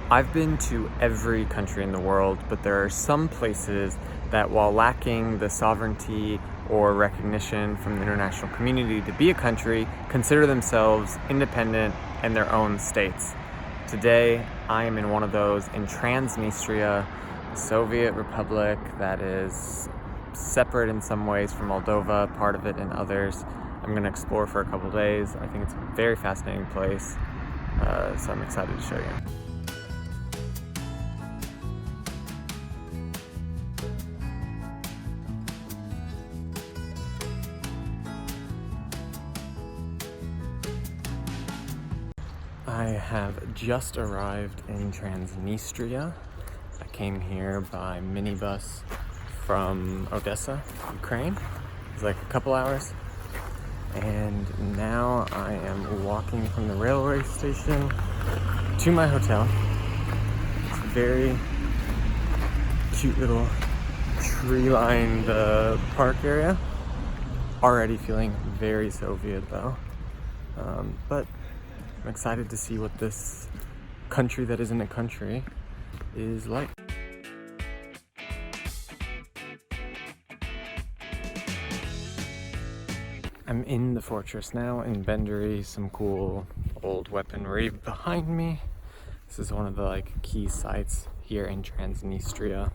I've been to every country in the world, but there are some places that, while lacking the sovereignty or recognition from the international community to be a country, consider themselves independent and their own states. Today, I am in one of those in Transnistria, a Soviet republic that is separate in some ways from Moldova, part of it in others. I'm going to explore for a couple days. I think it's a very fascinating place, so I'm excited to show you. I have just arrived in Transnistria. I came here by minibus from Odessa, Ukraine. It was like a couple hours. And now I am walking from the railway station to my hotel. It's a very cute little tree-lined park area. Already feeling very Soviet though. But I'm excited to see what this country that isn't a country is like. I'm in the fortress now in Benderi, some cool old weaponry behind me. This is one of the key sites here in Transnistria.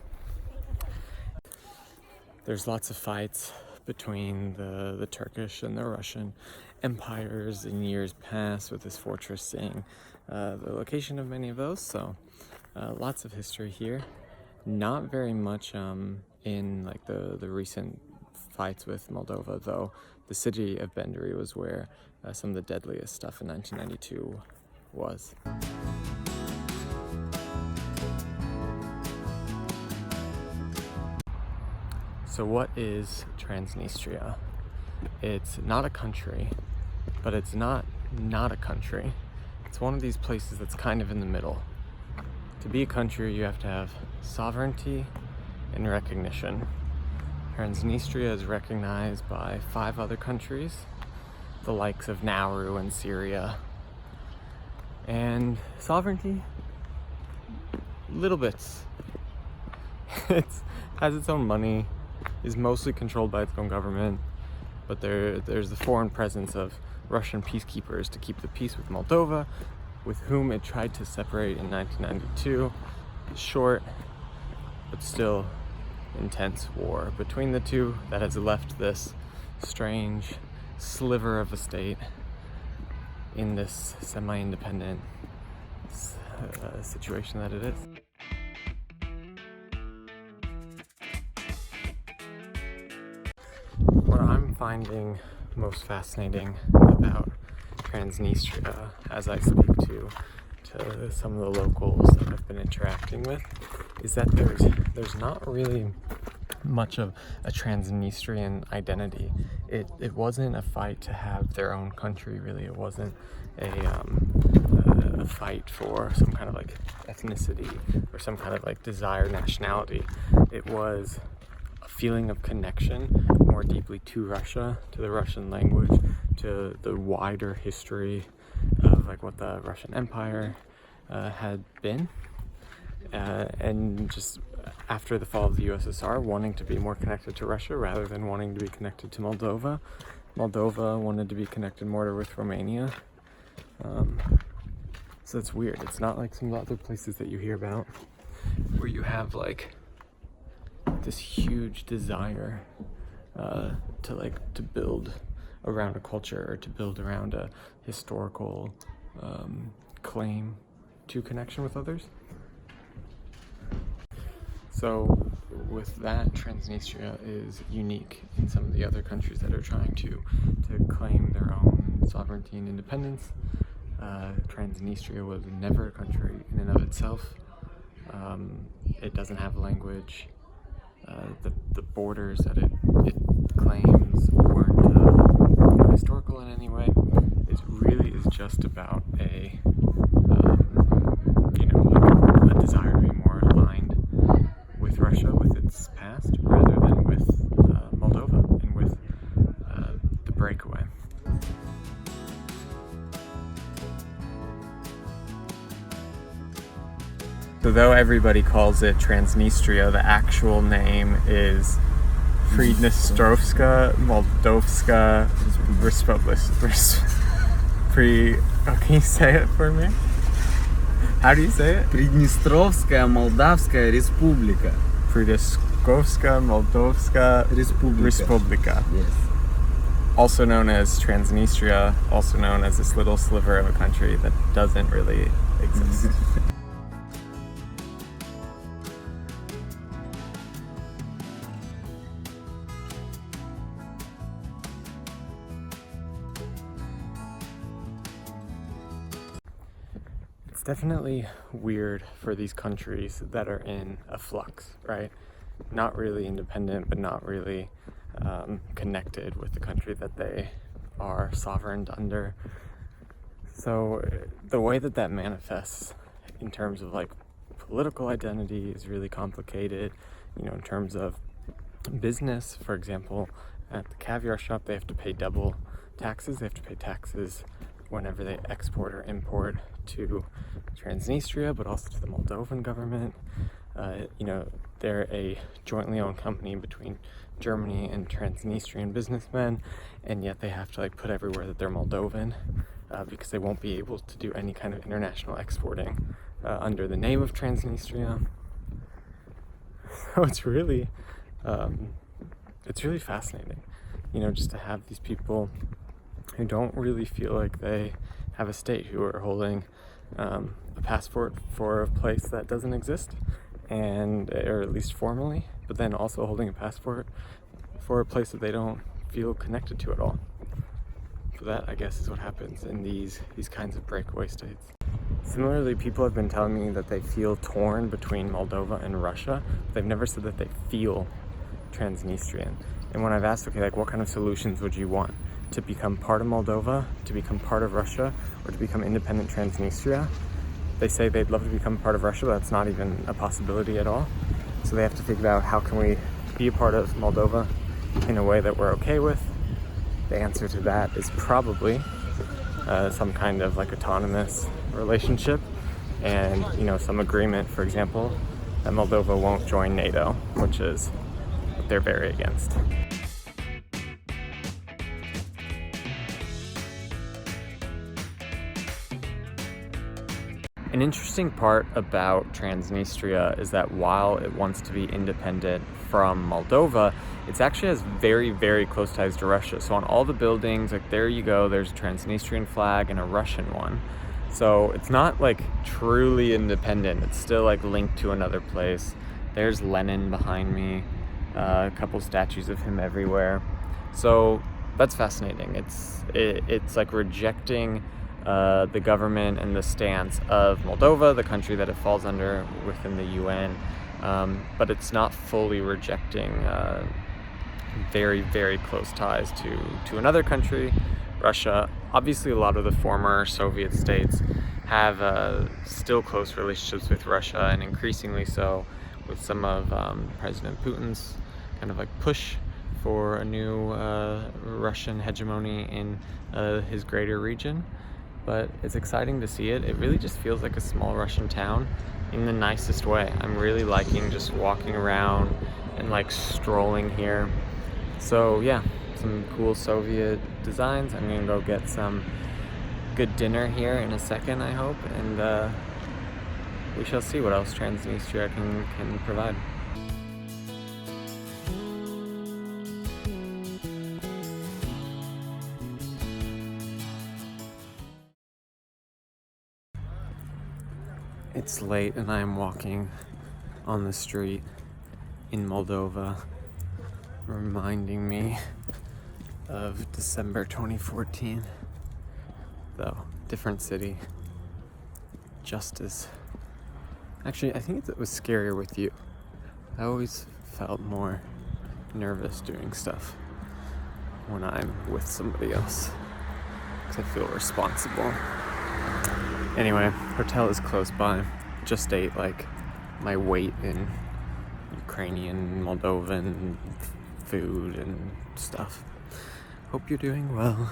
There's lots of fights between the Turkish and the Russian empires in years past, with this fortress seeing the location of many of those, so lots of history here. Not very much in the recent fights with Moldova, though. The city of Benderi was where some of the deadliest stuff in 1992 was. So what is Transnistria? It's not a country, but it's not a country. It's one of these places that's kind of in the middle. To be a country, you have to have sovereignty and recognition. Transnistria is recognized by 5 other countries, the likes of Nauru and Syria. And sovereignty? Little bits. It has its own money, is mostly controlled by its own government, but there's the foreign presence of Russian peacekeepers to keep the peace with Moldova, with whom it tried to separate in 1992. Short, but still intense war between the two that has left this strange sliver of a state in this semi-independent situation that it is. What I'm finding most fascinating about Transnistria, as I speak to some of the locals that I've been interacting with, is that there's not really much of a Transnistrian identity. It wasn't a fight to have their own country, really. It wasn't a fight for some kind of ethnicity or some kind of desired nationality. It was a feeling of connection more deeply to Russia, to the Russian language, to the wider history of what the Russian Empire had been, and just after the fall of the USSR, wanting to be more connected to Russia rather than wanting to be connected to Moldova. Moldova wanted to be connected more with Romania. So it's weird. It's not like some other places that you hear about where you have this huge desire to build around a culture or to build around a historical claim to connection with others. So with that, Transnistria is unique in some of the other countries that are trying to claim their own sovereignty and independence. Transnistria was never a country in and of itself. It doesn't have a language. The borders that it claims weren't historical in any way. It really is just about a desire to be more aligned with Russia, with its past, rather than with Moldova and with the breakaway. So though everybody calls it Transnistria, the actual name is Transnistria Moldovska Republika. Can you say it for me? How do you say it? Приднестровская Молдавская Республика. Приднестровская Moldovska Republika. Yes. Also known as Transnistria, also known as this little sliver of a country that doesn't really exist. It's definitely weird for these countries that are in a flux, right? Not really independent, but not really connected with the country that they are sovereign under. So the way that manifests in terms of like political identity is really complicated. You know, in terms of business, for example, at the caviar shop, they have to pay double taxes. They have to pay taxes whenever they export or import to Transnistria, but also to the Moldovan government. You know, they're a jointly owned company between Germany and Transnistrian businessmen, and yet they have to like put everywhere that they're Moldovan because they won't be able to do any kind of international exporting under the name of Transnistria. So it's really fascinating, you know, just to have these people who don't really feel like they have a state, who are holding a passport for a place that doesn't exist, or at least formally, but then also holding a passport for a place that they don't feel connected to at all. So that, I guess, is what happens in these kinds of breakaway states. Similarly, people have been telling me that they feel torn between Moldova and Russia, but they've never said that they feel Transnistrian. And when I've asked, okay, like what kind of solutions would you want? To become part of Moldova, to become part of Russia, or to become independent Transnistria? They say they'd love to become part of Russia, but that's not even a possibility at all. So they have to figure out, how can we be a part of Moldova in a way that we're okay with? The answer to that is probably some kind of like autonomous relationship, and you know, some agreement, for example, that Moldova won't join NATO, which is what they're very against. An interesting part about Transnistria is that while it wants to be independent from Moldova, it actually has very, very close ties to Russia. So on all the buildings, like there you go, there's a Transnistrian flag and a Russian one. So it's not like truly independent. It's still like linked to another place. There's Lenin behind me, a couple statues of him everywhere. So that's fascinating. It's like rejecting the government and the stance of Moldova, the country that it falls under within the UN, but it's not fully rejecting very, very close ties to another country, Russia. Obviously, a lot of the former Soviet states have still close relationships with Russia, and increasingly so with some of President Putin's kind of like push for a new Russian hegemony in his greater region. But it's exciting to see it. It really just feels like a small Russian town in the nicest way. I'm really liking just walking around and like strolling here. So yeah, some cool Soviet designs. I'm gonna go get some good dinner here in a second, I hope, and we shall see what else Transnistria can provide. It's late and I am walking on the street in Moldova, reminding me of December 2014. Though, different city, just as... Actually, I think it was scarier with you. I always felt more nervous doing stuff when I'm with somebody else, because I feel responsible. Anyway, hotel is close by. Just ate like my weight in Ukrainian, Moldovan food and stuff. Hope you're doing well.